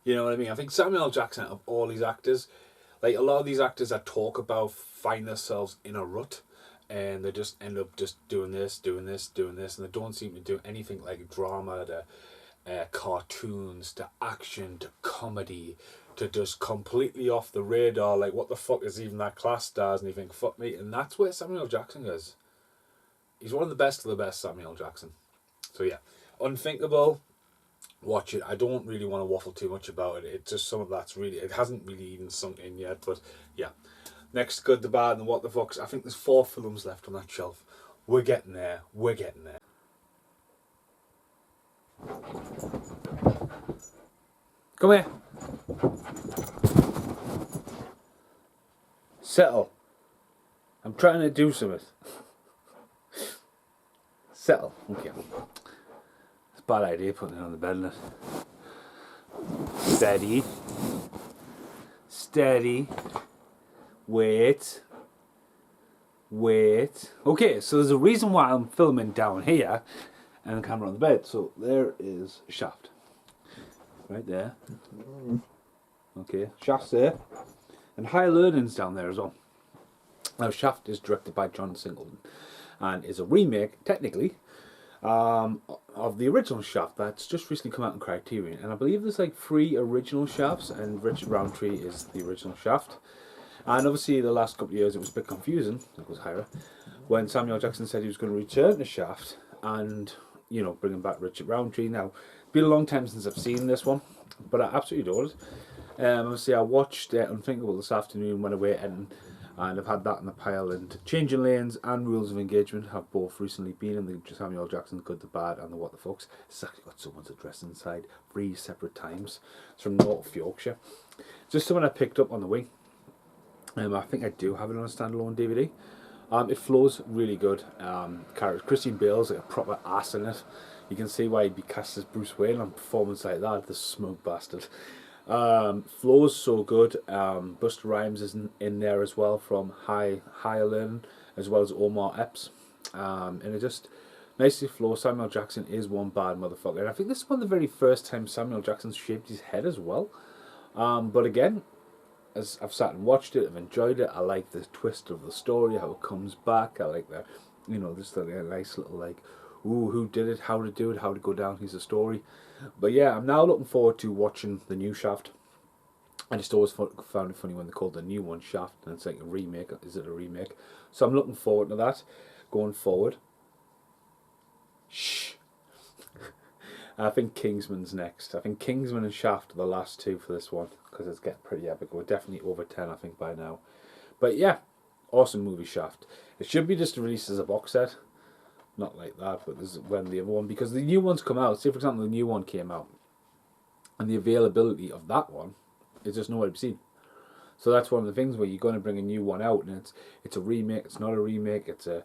you know what I mean? I think Samuel Jackson, of all these actors, like, a lot of these actors that talk about find themselves in a rut, and they just end up just doing this, and they don't seem to do anything like drama to cartoons to action to comedy to just completely off the radar. Like, what the fuck is even that class stars? And you think, fuck me. And that's where Samuel Jackson is. He's one of the best of the best, Samuel Jackson. So yeah, Unthinkable. Watch it. I don't really want to waffle too much about it. It's just some of that's really, it hasn't really even sunk in yet. But yeah, next, Good, the Bad, and What the Fox. I think there's 4 films left on that shelf. We're getting there. We're getting there. Come here. Settle. I'm trying to do something. Settle. Okay. It's a bad idea putting it on the bed, isn't it? Steady. Steady. Wait. Wait. Okay, so there's a reason why I'm filming down here and the camera on the bed. So there is Shaft. Right there. Okay, Shaft's there. And Higher Learning's down there as well. Now, Shaft is directed by John Singleton and is a remake, technically, of the original Shaft that's just recently come out in Criterion. And I believe there's like 3 original Shafts, and Richard Roundtree is the original Shaft. And obviously, the last couple of years it was a bit confusing, it was higher, when Samuel Jackson said he was going to return to Shaft and, you know, bringing back Richard Roundtree. Now, it's been a long time since I've seen this one, but I absolutely adored it. Obviously, I watched Unthinkable this afternoon, went away and I've had that in the pile. And Changing Lanes and Rules of Engagement have both recently been in the Samuel Jackson Good, the Bad, and the What the Fox. It's actually got someone's address inside 3 separate times. It's from North Yorkshire. Just someone I picked up on the way. I think I do have it on a standalone DVD. It flows really good. Character Christian Bale's like a proper ass in it. You can see why he'd be cast as Bruce Wayne on a performance like that. The smug bastard. Flows so good. Buster Rhymes is in there as well from Higher Learning, as well as Omar Epps. And it just nicely flows. Samuel Jackson is one bad motherfucker. And I think this is one of the very first time Samuel Jackson's shaved his head as well. But again, as I've sat and watched it, I've enjoyed it. I like the twist of the story, how it comes back. I like the, you know, this like a nice little like, ooh, who did it, how to do it, how to go down. Here's a story. But yeah, I'm now looking forward to watching the new Shaft. I just always found it funny when they called the new one Shaft, and it's like a remake. Is it a remake? So I'm looking forward to that going forward. Shh. I think Kingsman's next. I think Kingsman and Shaft are the last 2 for this one, because it's getting pretty epic. We're definitely over 10, I think, by now. But yeah, awesome movie, Shaft. It should be just released as a box set. Not like that, but this is when the other one, because the new ones come out. Say, for example, the new one came out, and the availability of that one is just nowhere to be seen. So that's one of the things where you're going to bring a new one out, and it's a remake, it's not a remake, it's a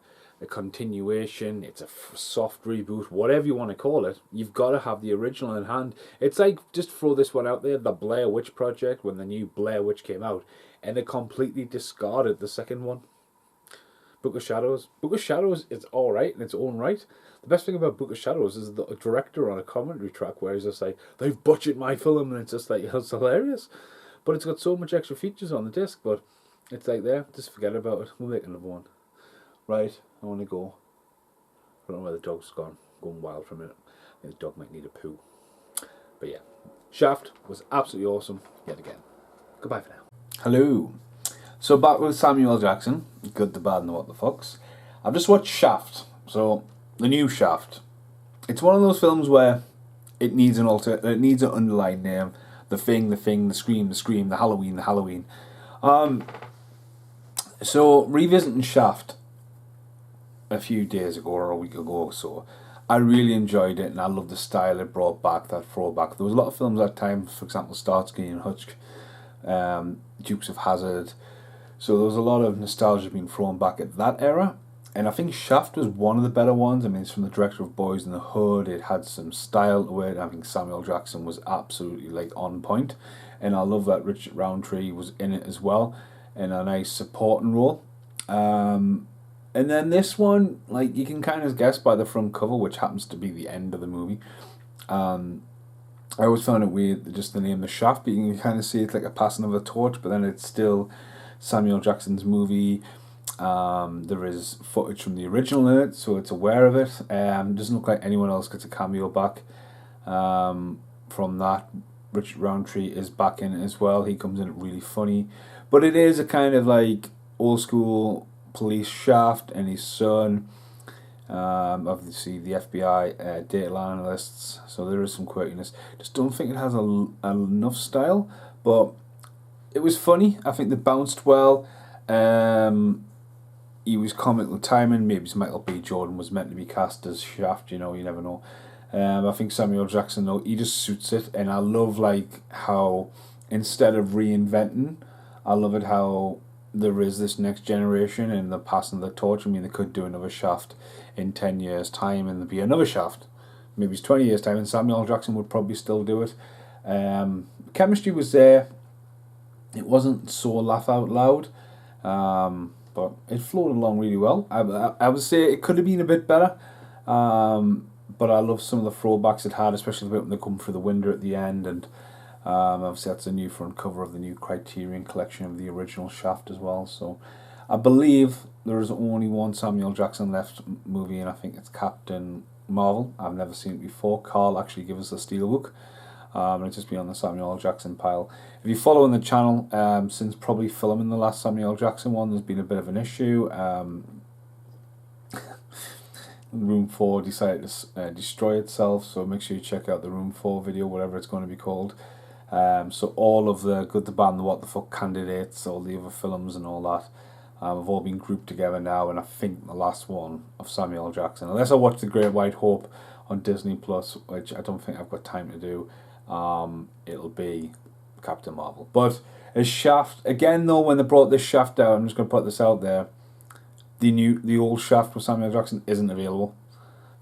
continuation, it's a soft reboot, whatever you want to call it. You've got to have the original in hand. It's like, just throw this one out there, the Blair Witch Project, when the new Blair Witch came out, and they completely discarded the second one. Book of Shadows. Book of Shadows is alright in its own right. The best thing about Book of Shadows is the director on a commentary track where he's just like, they've butchered my film, and it's just like, it's hilarious. But it's got so much extra features on the disc, but it's like, there, just forget about it. We'll make another one. Right, I want to go. I don't know where the dog's gone. Going wild for a minute. I think the dog might need a poo. But yeah, Shaft was absolutely awesome yet again. Goodbye for now. Hello. So back with Samuel Jackson, Good, the Bad, and the What the Fox. I've just watched Shaft. So the new Shaft. It's one of those films where it needs an underlying name. The Thing, the Scream, the Halloween, the Halloween. So revisiting Shaft a few days ago or a week ago or so, I really enjoyed it, and I love the style it brought back, that throwback. There was a lot of films at that time, for example, Starsky and Hutch, Dukes of Hazzard. So there was a lot of nostalgia being thrown back at that era, and I think Shaft was one of the better ones. I mean, it's from the director of Boys in the Hood. It had some style to it. I think Samuel Jackson was absolutely like on point, and I love that Richard Roundtree was in it as well, in a nice supporting role. And then this one, like, you can kind of guess by the front cover, which happens to be the end of the movie. I always found it weird, just the name The Shaft, but you can kind of see it's like a passing of a torch, but then it's still Samuel Jackson's movie. There is footage from the original in it, so it's aware of it. Doesn't look like anyone else gets a cameo back from that. Richard Roundtree is back in it as well. He comes in really funny. But it is a kind of like old school police Shaft and his son. Obviously, the FBI data analysts, so there is some quirkiness. Just don't think it has enough style, but it was funny. I think they bounced well. He was comical timing. Maybe Michael B. Jordan was meant to be cast as Shaft. You know, you never know. I think Samuel Jackson, though, he just suits it, and I love like how instead of reinventing, I love it how there is this next generation and they're passing the torch. I mean, they could do another Shaft in 10 years' time, and there'd be another Shaft. Maybe it's 20 years' time, and Samuel Jackson would probably still do it. Chemistry was there. It wasn't so laugh out loud. But it flowed along really well. I would say it could have been a bit better, but I love some of the throwbacks it had, especially the bit when they come through the window at the end, and obviously that's a new front cover of the new Criterion collection of the original Shaft as well. So I believe there is only one Samuel Jackson left movie, and I think it's Captain Marvel. I've never seen it before. Carl actually gave us the steelbook. And it's just been on the Samuel L. Jackson pile. If you follow on the channel, since probably filming the last Samuel L. Jackson one, there's been a bit of an issue. Room 4 decided to destroy itself, so make sure you check out the Room 4 video, whatever it's going to be called. So all of the Good, the Bad, and the What the Fuck candidates, all the other films and all that, have all been grouped together now, and I think the last one of Samuel L. Jackson, unless I watch The Great White Hope on Disney Plus, which I don't think I've got time to do, it'll be Captain Marvel. But as Shaft, again though, when they brought this Shaft out, I'm just going to put this out there, the old Shaft with Samuel Jackson isn't available.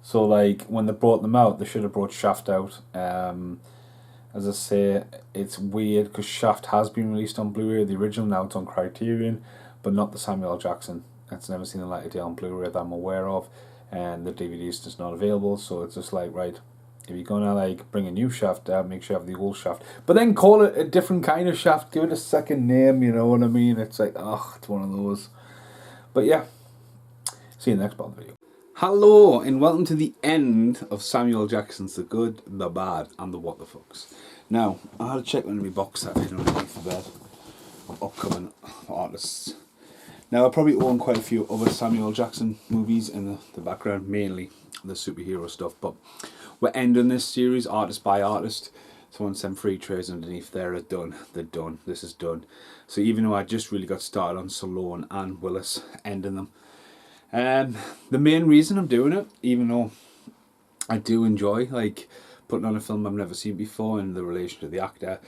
So like when they brought them out, they should have brought Shaft out. As I say, it's weird because Shaft has been released on Blu-ray, the original, now it's on Criterion, but not the Samuel Jackson. It's never seen the light of day on Blu-ray that I'm aware of, and the DVD is just not available. So it's just like, right, if you're gonna like bring a new Shaft out, make sure you have the old Shaft, but then call it a different kind of Shaft. Give it a second name. You know what I mean? It's like, it's one of those. But yeah, see you in the next part of the video. Hello and welcome to the end of Samuel Jackson's The Good, the Bad, and the What the Fucks. Now I had to check one of my box set underneath the bed of upcoming artists. Now I probably own quite a few other Samuel Jackson movies in the background, mainly the superhero stuff, but we're ending this series artist by artist. Someone sent 3 trays underneath there. Are done. They're done. This is done. So even though I just really got started on Stallone and Willis, ending them. The main reason I'm doing it, even though I do enjoy like putting on a film I've never seen before and the relation to the actor,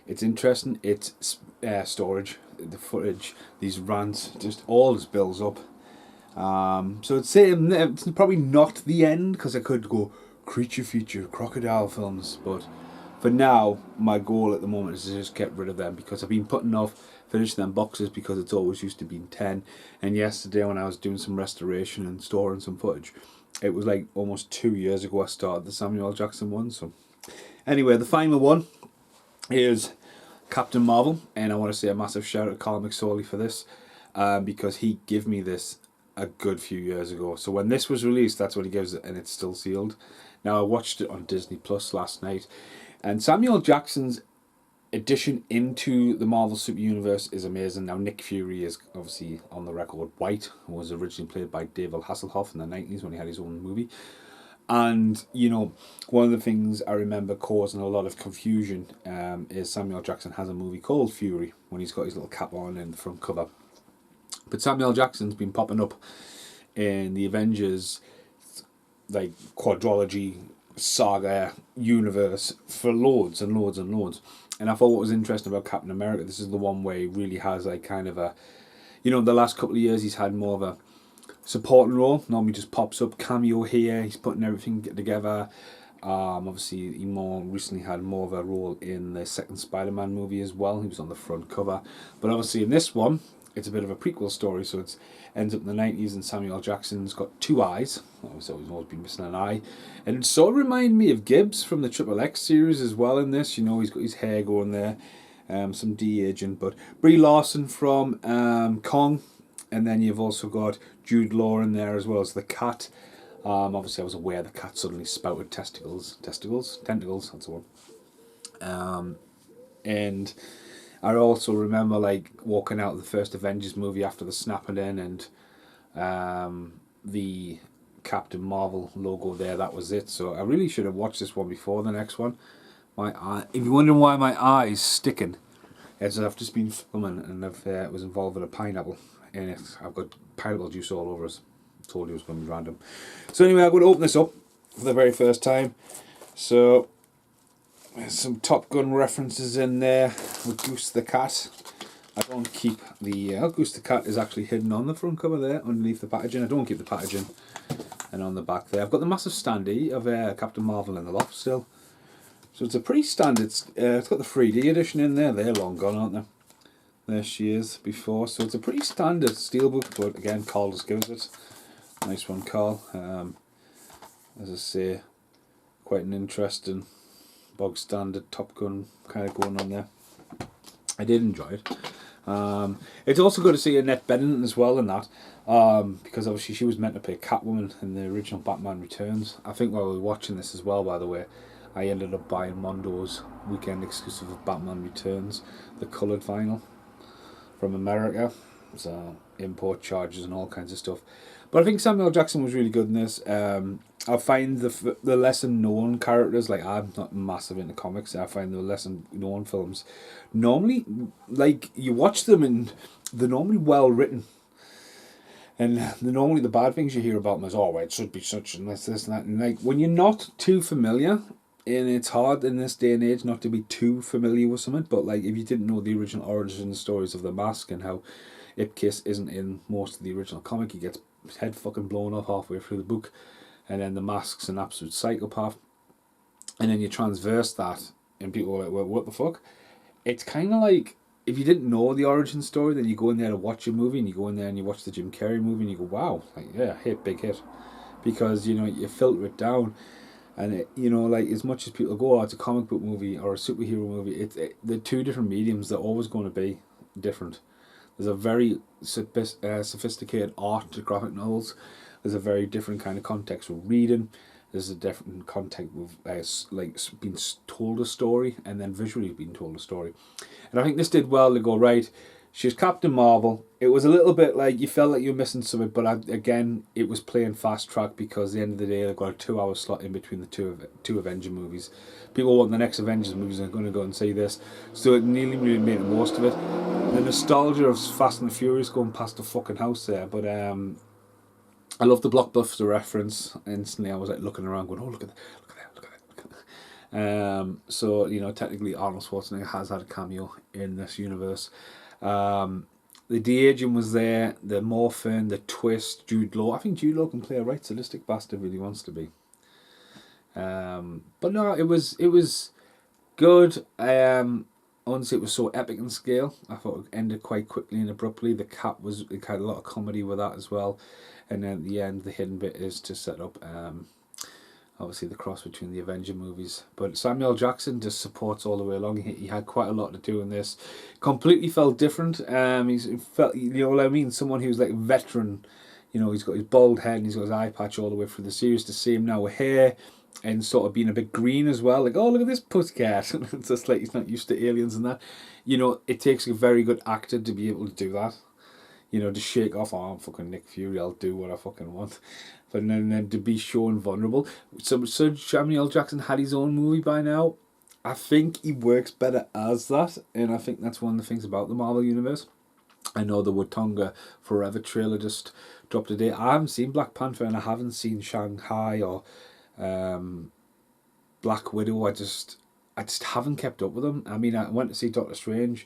it's interesting. It's storage, the footage, these rants, just all just builds up. So it's probably not the end, because I could go creature feature, crocodile films, but for now my goal at the moment is to just get rid of them, because I've been putting off finishing them boxes because it's always used to be 10, and yesterday when I was doing some restoration and storing some footage, it was like almost 2 years ago I started the Samuel L. Jackson one. So anyway, the final one is Captain Marvel, and I want to say a massive shout out to Carl McSorley for this, because he gave me this a good few years ago. So when this was released, that's what he gives it, and it's still sealed. Now I watched it on Disney Plus last night, and Samuel Jackson's addition into the Marvel Super Universe is amazing. Now Nick Fury is obviously on the record white, who was originally played by David Hasselhoff in the 90s when he had his own movie. And, you know, one of the things I remember causing a lot of confusion is Samuel Jackson has a movie called Fury, when he's got his little cap on in the front cover. But Samuel Jackson's been popping up in the Avengers like quadrilogy saga universe for loads and loads and loads. And I thought what was interesting about Captain America, this is the one where he really has like kind of a, you know, the last couple of years he's had more of a supporting role. Normally just pops up, cameo here, he's putting everything together. Obviously he more recently had more of a role in the second Spider-Man movie as well. He was on the front cover. But obviously in this one, it's a bit of a prequel story, so it ends up in the 90s, and Samuel Jackson's got 2 eyes. So he's always been missing an eye. And it sort of reminded me of Gibbs from the Triple X series as well in this. You know, he's got his hair going there, some de-aging. But Brie Larson from Kong, and then you've also got Jude Law in there as well as the cat. Obviously I was aware the cat suddenly spouted tentacles, that's the one. And I also remember like walking out of the first Avengers movie after the snapping in, and the Captain Marvel logo there. That was it. So I really should have watched this one before the next one. My eye. If you're wondering why my eye is sticking, it's I've just been filming and I've was involved with a pineapple in it. I've got pineapple juice all over us. Told you it was going to be random. So anyway, I'm going to open this up for the very first time. So there's some Top Gun references in there with Goose the Cat. I don't keep the Goose the Cat is actually hidden on the front cover there underneath the packaging. I don't keep the packaging. And on the back there, I've got the massive standee of Captain Marvel in the loft still. So it's a pretty standard. It's got the 3D edition in there. They're long gone, aren't they? There she is before. So it's a pretty standard steelbook, but again, Carl just gives it. Nice one, Carl. As I say, quite an interesting bog standard Top Gun kind of going on there. I did enjoy it. It's also good to see Annette Bening as well in that, because obviously she was meant to play Catwoman in the original Batman Returns. I think while we were watching this as well, by the way, I ended up buying Mondo's weekend exclusive of Batman Returns, the coloured vinyl from America. So import charges and all kinds of stuff. But I think Samuel Jackson was really good in this. I find the lesser known characters, like I'm not massive into comics, I find the lesser known films normally, like you watch them and they're normally well written. And normally the bad things you hear about them is, oh, well, it should be such and this and that. And like when you're not too familiar, and it's hard in this day and age not to be too familiar with something, but like if you didn't know the original origin stories of the Mask and how Ipkiss isn't in most of the original comic, he gets his head fucking blown off halfway through the book, and then the Mask's an absolute psychopath, and then you transverse that and people are like, well, what the fuck? It's kind of like if you didn't know the origin story, then you go in there to watch a movie and you go in there and you watch the Jim Carrey movie and you go, wow, like yeah, big hit, because you know you filter it down. And it, you know, like as much as people go, oh, it's a comic book movie or a superhero movie, the two different mediums. They're always going to be different. There's a very sophisticated art to graphic novels. There's a very different kind of context with reading. There's a different context with like being told a story and then visually being told a story. And I think this did well to go, right, she's Captain Marvel. It was a little bit like you felt like you were missing something, but again, it was playing fast track because at the end of the day, they've got a 2-hour slot in between the two Avenger movies. People want the next Avengers movies and are going to go and see this. So it nearly really made the most of it. The nostalgia of Fast and the Furious going past the fucking house there, but I love the blockbuster reference. Instantly, I was like looking around, going, "Oh, look at that! Look at that! Look at that!" So you know, technically, Arnold Schwarzenegger has had a cameo in this universe. The de-aging was there, the morphine, the twist, Jude Law. I think Jude Law can play a right sadistic bastard if he wants to be. But no, it was good. Honestly, it was so epic in scale. I thought it ended quite quickly and abruptly. It had a lot of comedy with that as well. And then at the end, the hidden bit is to set up obviously the cross between the Avenger movies. But Samuel Jackson just supports all the way along. He had quite a lot to do in this. Completely felt different. He felt, you know what I mean? Someone who's like a veteran. You know, he's got his bald head and he's got his eye patch all the way through the series. To see him now with hair and sort of being a bit green as well. Like, oh, look at this pussycat. It's just like he's not used to aliens and that. You know, it takes a very good actor to be able to do that. You know, to shake off, oh, I'm fucking Nick Fury, I'll do what I fucking want. But then to be shown vulnerable. So Samuel Jackson had his own movie by now. I think he works better as that. And I think that's one of the things about the Marvel Universe. I know the Wakanda Forever trailer just dropped today. I haven't seen Black Panther and I haven't seen Shanghai or Black Widow. I just haven't kept up with them. I mean, I went to see Doctor Strange.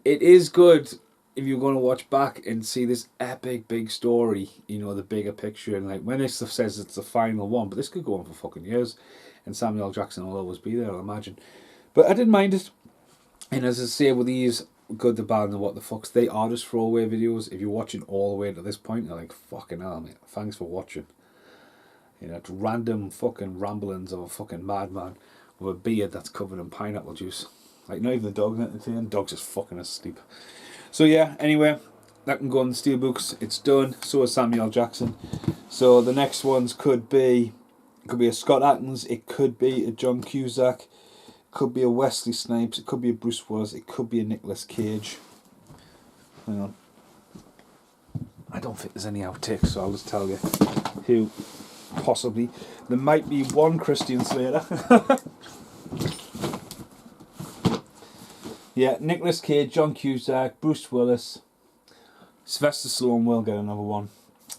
It is good if you're going to watch back and see this epic big story, you know, the bigger picture, and like when it says it's the final one, but this could go on for fucking years, and Samuel Jackson will always be there, I'll imagine. But I didn't mind it. And as I say with these good, the bad, and the what the fucks, they are just throwaway videos. If you're watching all the way to this point, you're like, fucking hell, mate, thanks for watching. You know, it's random fucking ramblings of a fucking madman with a beard that's covered in pineapple juice. Like, not even the dog entertained. The dog's just fucking asleep. So yeah, anyway, that can go on the steelbooks. It's done. So is Samuel Jackson. So the next ones could be a Scott Adkins. It could be a John Cusack. It could be a Wesley Snipes. It could be a Bruce Willis. It could be a Nicolas Cage. Hang on. I don't think there's any outtakes, so I'll just tell you. who possibly, there might be one Christian Slater. Yeah, Nicolas Cage, John Cusack, Bruce Willis, Sylvester Stallone will get another one.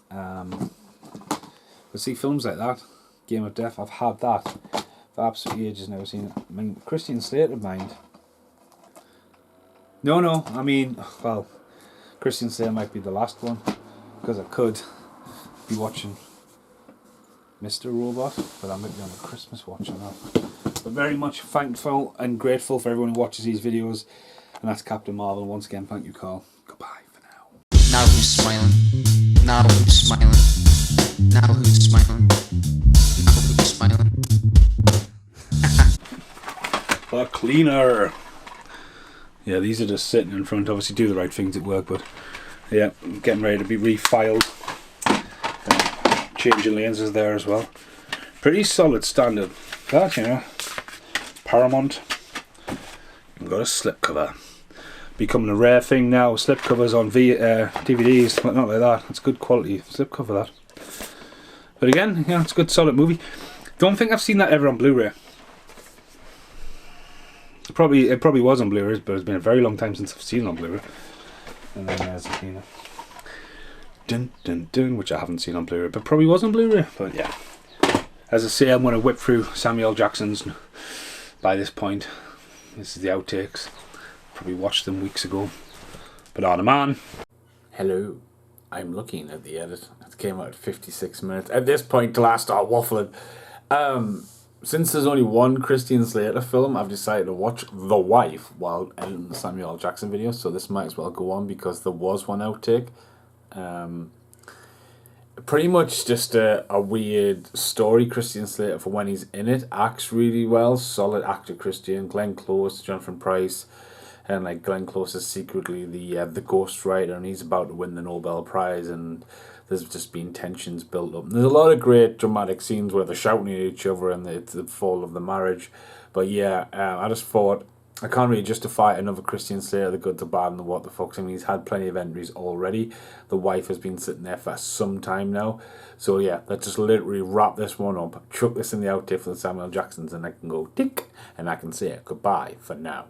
But see, films like that, Game of Death, I've had that for absolutely ages, never seen it. I mean, Christian Slater mind. No, I mean, well, Christian Slater might be the last one, because I could be watching Mr. Robot, but I might be on a Christmas watch on that. But very much thankful and grateful for everyone who watches these videos, and that's Captain Marvel. Once again, thank you, Carl. Goodbye for now. Now who's smiling? Now who's smiling? Now who's smiling? Now who's smiling? The cleaner. Yeah, these are just sitting in front. Obviously, do the right things at work, but yeah, getting ready to be refiled. Changing lenses there as well. Pretty solid standard. That, you know, Paramount. We've got a slipcover. Becoming a rare thing now. Slipcovers on DVDs, but not like that. It's good quality slipcover, that. But again, yeah, it's a good solid movie. Don't think I've seen that ever on Blu-ray. It probably was on Blu-ray, but it's been a very long time since I've seen it on Blu-ray. And then there's the cleaner. Dun dun dun, which I haven't seen on Blu-ray, but probably was on Blu-ray. But yeah, as I say, I'm going to whip through Samuel Jackson's by this point. This is the outtakes. Probably watched them weeks ago. But on a man. Hello, I'm looking at the edit. It came out at 56 minutes. At this point, till I start waffling. Since there's only one Christian Slater film, I've decided to watch The Wife while editing the Samuel L. Jackson video. So this might as well go on because there was one outtake. Pretty much just a weird story. Christian Slater, for when he's in it, acts really well. Solid actor Christian. Glenn Close, Jonathan Pryce, and like Glenn Close is secretly the ghostwriter, and he's about to win the Nobel Prize, and there's just been tensions built up. And there's a lot of great dramatic scenes where they're shouting at each other and it's the fall of the marriage. But yeah, I just thought, I can't really justify another Christian Slater, the good, the bad, and the what the fuck. I mean, he's had plenty of entries already. The Wife has been sitting there for some time now. So yeah, let's just literally wrap this one up, chuck this in the outtake for the Samuel Jacksons, and I can go tick, and I can say goodbye for now.